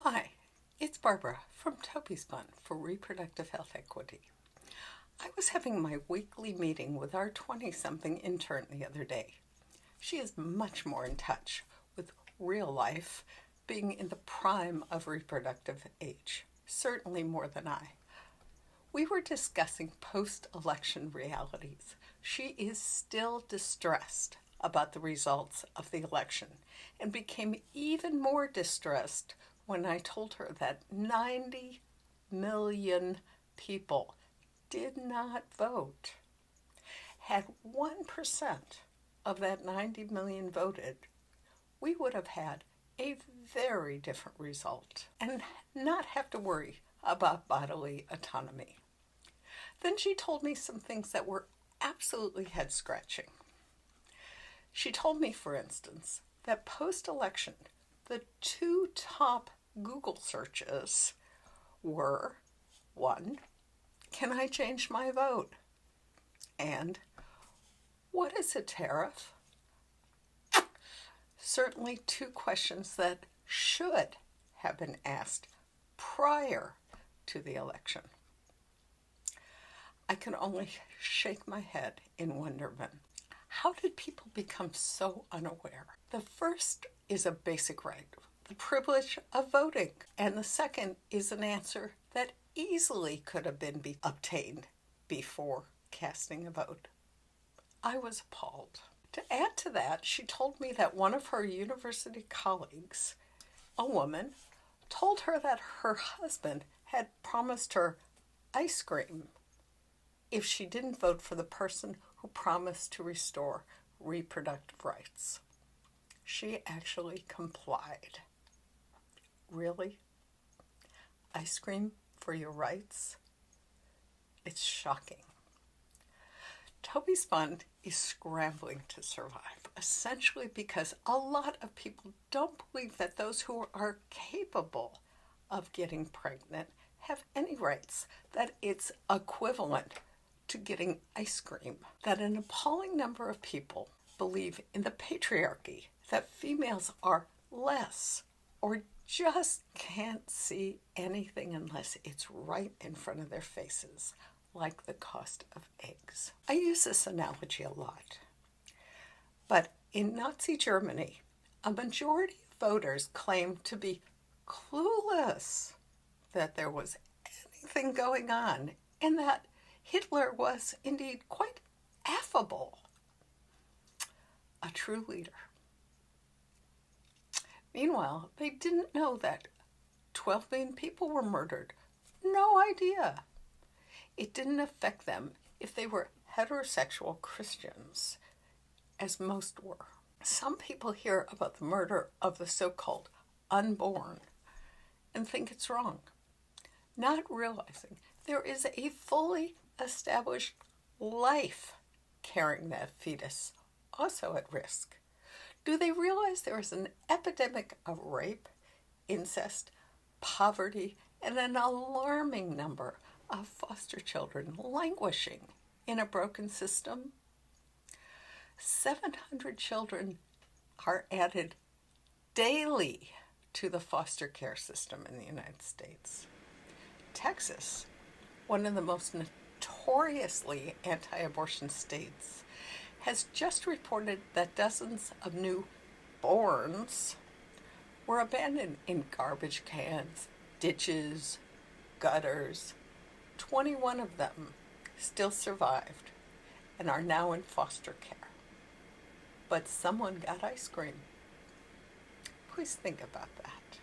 Hi, it's Barbara from Toby's Fund for Reproductive Health Equity. I was having my weekly meeting with our 20-something intern the other day. She is much more in touch with real life, being in the prime of reproductive age, certainly more than I. We were discussing post-election realities. She is still distressed about the results of the election and became even more distressed when I told her that 90 million people did not vote. Had 1% of that 90 million voted, we would have had a very different result and not have to worry about bodily autonomy. Then she told me some things that were absolutely head-scratching. She told me, for instance, that post-election, the two top Google searches were, 1, can I change my vote? And, what is a tariff? Certainly two questions that should have been asked prior to the election. I can only shake my head in wonderment. How did people become so unaware? The first is a basic right, the privilege of voting. And the second is an answer that easily could have been obtained before casting a vote. I was appalled. To add to that, she told me that one of her university colleagues, a woman, told her that her husband had promised her ice cream if she didn't vote for the person who promised to restore reproductive rights. She actually complied. Really? Ice cream for your rights? It's shocking. Toby's Fund is scrambling to survive, essentially because a lot of people don't believe that those who are capable of getting pregnant have any rights, that it's equivalent to getting ice cream, that an appalling number of people believe in the patriarchy, that females are less or just can't see anything unless it's right in front of their faces, like the cost of eggs. I use this analogy a lot, but in Nazi Germany, a majority of voters claimed to be clueless that there was anything going on and that Hitler was indeed quite affable, a true leader. Meanwhile, they didn't know that 12 million people were murdered. No idea. It didn't affect them if they were heterosexual Christians, as most were. Some people hear about the murder of the so-called unborn and think it's wrong, not realizing there is a fully established life carrying that fetus also at risk. Do they realize there is an epidemic of rape, incest, poverty, and an alarming number of foster children languishing in a broken system? 700 children are added daily to the foster care system in the United States. Texas, one of the most notoriously anti-abortion states, has just reported that dozens of newborns were abandoned in garbage cans, ditches, gutters. 21 of them still survived and are now in foster care. But someone got ice cream. Please think about that.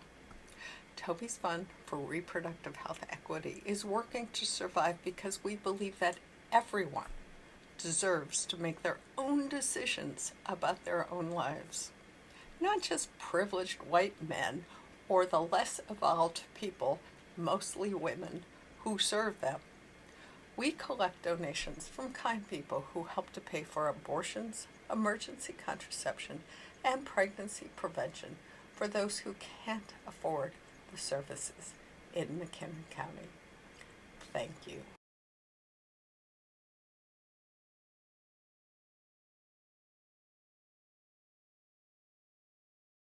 Toby's Fund for Reproductive Health Equity is working to survive because we believe that everyone deserves to make their own decisions about their own lives. Not just privileged white men or the less evolved people, mostly women, who serve them. We collect donations from kind people who help to pay for abortions, emergency contraception, and pregnancy prevention for those who can't afford the services in McHenry County. Thank you.